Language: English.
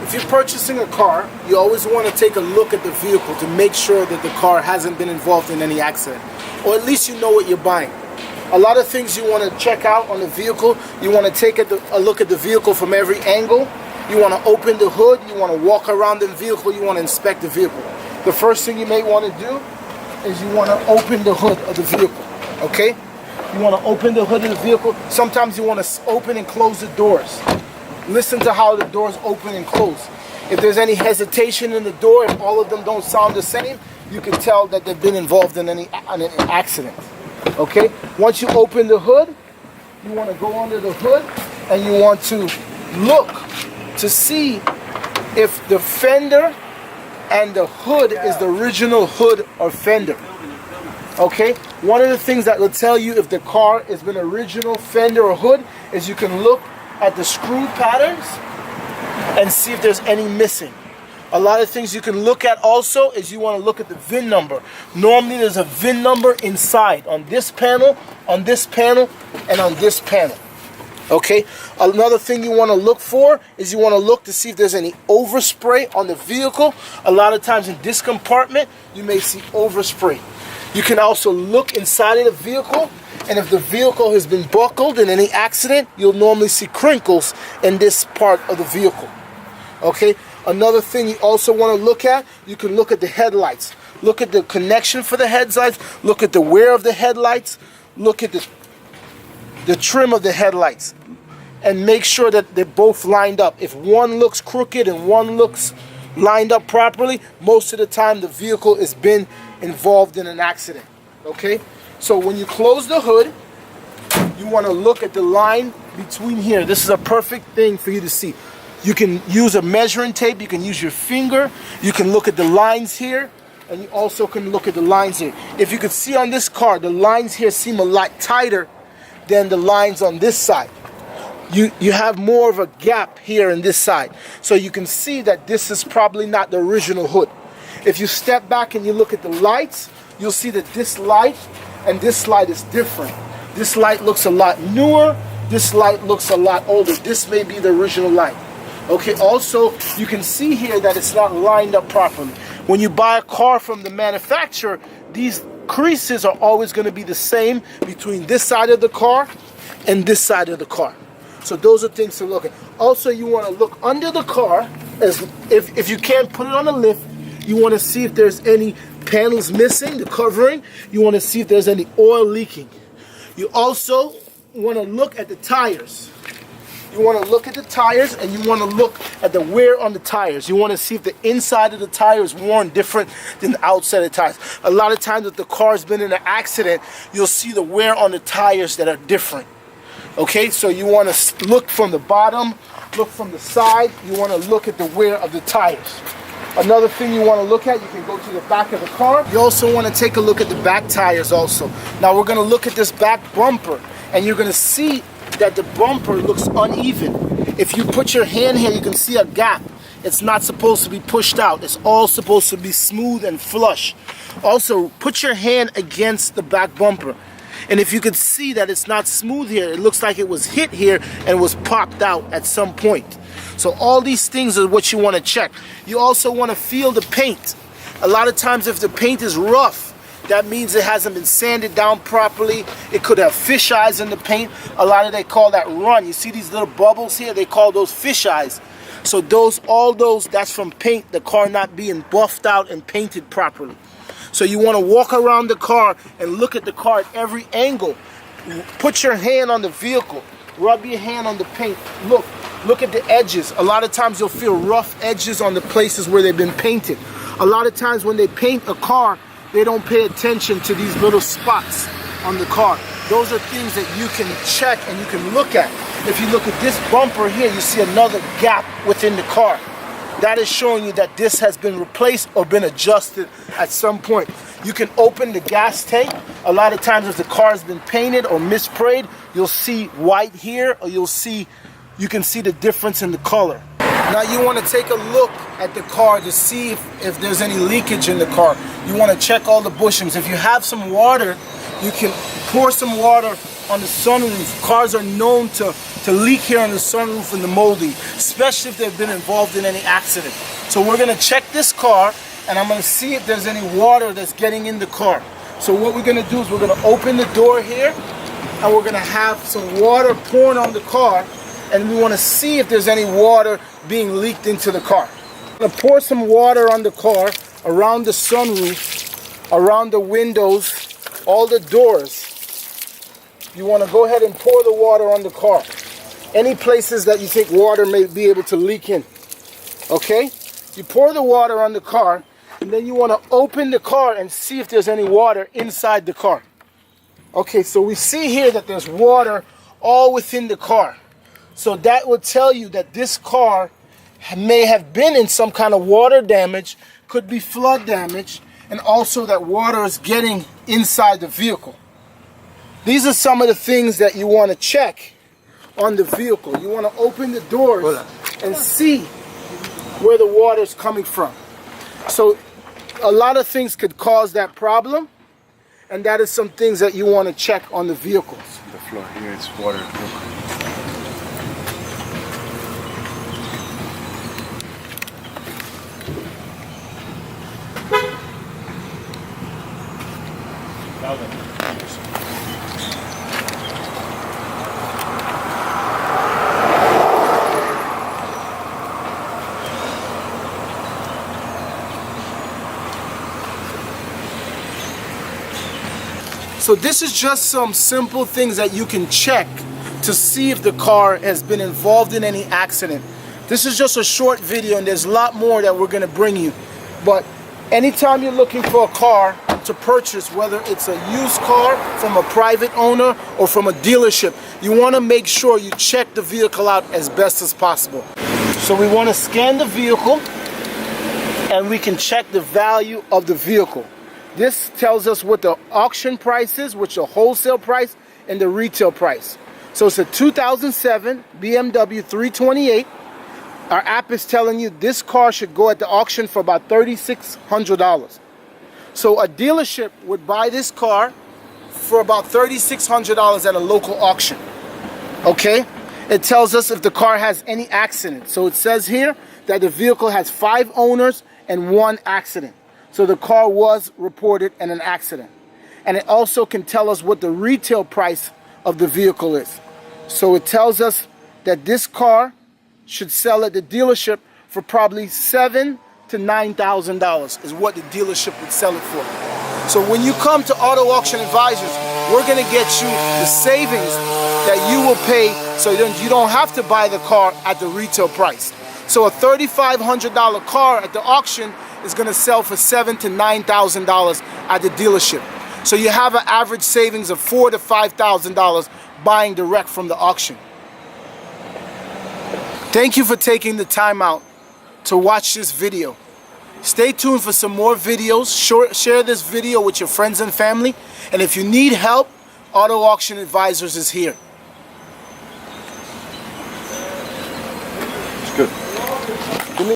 If you're purchasing a car, you always want to take a look at the vehicle to make sure that the car hasn't been involved in any accident, or at least you know what you're buying. A lot of things you want to check out on the vehicle. You want to take a look at the vehicle from every angle. You want to open the hood. You want to walk around the vehicle. You want to inspect the vehicle. The first thing you may want to do is you want to open the hood of the vehicle, okay? You want to open the hood of the vehicle. Sometimes you want to open and close the doors. Listen to how the doors open and close. If there's any hesitation in the door, if all of them don't sound the same, you can tell that they've been involved in an accident. Okay? Once you open the hood, you want to go under the hood and you want to look to see if the fender and the hood is the original hood or fender. Okay? One of the things that will tell you if the car has been original fender or hood is you can look at the screw patterns and see if there's any missing. A lot of things you can look at also is you want to look at the VIN number. Normally there's a VIN number inside on this panel, and on this panel. Okay? Another thing you want to look for is you want to look to see if there's any overspray on the vehicle. A lot of times in this compartment you may see overspray. You can also look inside of the vehicle, and if the vehicle has been buckled in any accident, you'll normally see crinkles in this part of the vehicle. Okay? Another thing you also want to look at, you can look at the headlights. Look at the connection for the headlights. Look at the wear of the headlights. Look at the trim of the headlights. And make sure that they're both lined up. If one looks crooked and one looks lined up properly, most of the time the vehicle has been involved in an accident. Okay? So when you close the hood, you want to look at the line between here. This is a perfect thing for you to see. You can use a measuring tape, you can use your finger, you can look at the lines here, and you also can look at the lines here. If you could see on this car, the lines here seem a lot tighter than the lines on this side. You have more of a gap here in this side. So you can see that this is probably not the original hood. If you step back and you look at the lights, you'll see that this light and this light is different. This light looks a lot newer, this light looks a lot older. This may be the original light. Okay, also you can see here that it's not lined up properly. When you buy a car from the manufacturer, these creases are always going to be the same between this side of the car and this side of the car. So those are things to look at. Also, you want to look under the car, as if you can't put it on a lift, you want to see if there's any panels missing, the covering. You want to see if there's any oil leaking. You also want to look at the tires. You want to look at the tires, and you want to look at the wear on the tires. You want to see if the inside of the tire is worn different than the outside of the tires. A lot of times if the car has been in an accident, you'll see the wear on the tires that are different. Okay, so you want to look from the bottom, look from the side. You want to look at the wear of the tires. Another thing you want to look at, you can go to the back of the car. You also want to take a look at the back tires also. Now we're going to look at this back bumper, and you're going to see that the bumper looks uneven. If you put your hand here, you can see a gap. It's not supposed to be pushed out. It's all supposed to be smooth and flush. Also, put your hand against the back bumper. And if you could see that it's not smooth here, it looks like it was hit here and was popped out at some point. So all these things are what you want to check. You also want to feel the paint. A lot of times if the paint is rough, that means it hasn't been sanded down properly. It could have fish eyes in the paint. A lot of they call that run. You see these little bubbles here? They call those fish eyes. So all those, that's from paint, the car not being buffed out and painted properly. So you want to walk around the car and look at the car at every angle. Put your hand on the vehicle. Rub your hand on the paint. Look at the edges. A lot of times you'll feel rough edges on the places where they've been painted. A lot of times when they paint a car, they don't pay attention to these little spots on the car. Those are things that you can check and you can look at. If you look at this bumper here, you see another gap within the car. That is showing you that this has been replaced or been adjusted at some point. You can open the gas tank. A lot of times if the car has been painted or misprayed, you'll see white here, or you can see the difference in the color. Now you want to take a look at the car to see if there's any leakage in the car. You want to check all the bushings. If you have some water, you can pour some water on the sunroof. Cars are known to leak here on the sunroof and the molding, especially if they've been involved in any accident. So we're going to check this car, and I'm going to see if there's any water that's getting in the car. So what we're going to do is we're going to open the door here, and we're going to have some water pouring on the car, and we want to see if there's any water being leaked into the car. I'm going to pour some water on the car, around the sunroof, around the windows, all the doors. You want to go ahead and pour the water on the car. Any places that you think water may be able to leak in. Okay? You pour the water on the car, and then you want to open the car and see if there's any water inside the car. Okay, so we see here that there's water all within the car. So that would tell you that this car may have been in some kind of water damage, could be flood damage, and also that water is getting inside the vehicle. These are some of the things that you want to check on the vehicle. You want to open the doors and see where the water is coming from. So a lot of things could cause that problem, and that is some things that you want to check on the vehicles. The floor here is water. So this is just some simple things that you can check to see if the car has been involved in any accident. This is just a short video, and there's a lot more that we're going to bring you. But anytime you're looking for a car to purchase, whether it's a used car from a private owner or from a dealership, you want to make sure you check the vehicle out as best as possible. So we want to scan the vehicle, and we can check the value of the vehicle. This tells us what the auction price is, which is the wholesale price, and the retail price. So it's a 2007 BMW 328. Our app is telling you this car should go at the auction for about $3,600. So a dealership would buy this car for about $3,600 at a local auction. Okay? It tells us if the car has any accident. So it says here that the vehicle has 5 owners and 1 accident. So the car was reported in an accident. And it also can tell us what the retail price of the vehicle is. So it tells us that this car should sell at the dealership for probably $7,000 to $9,000 is what the dealership would sell it for. So when you come to Auto Auction Advisors, we're going to get you the savings that you will pay, so then you don't have to buy the car at the retail price. So a $3,500 car at the auction is going to sell for $7,000 to $9,000 at the dealership. So you have an average savings of $4,000 to $5,000 buying direct from the auction. Thank you for taking the time out to watch this video. Stay tuned for some more videos. Share this video with your friends and family. And if you need help, Auto Auction Advisors is here.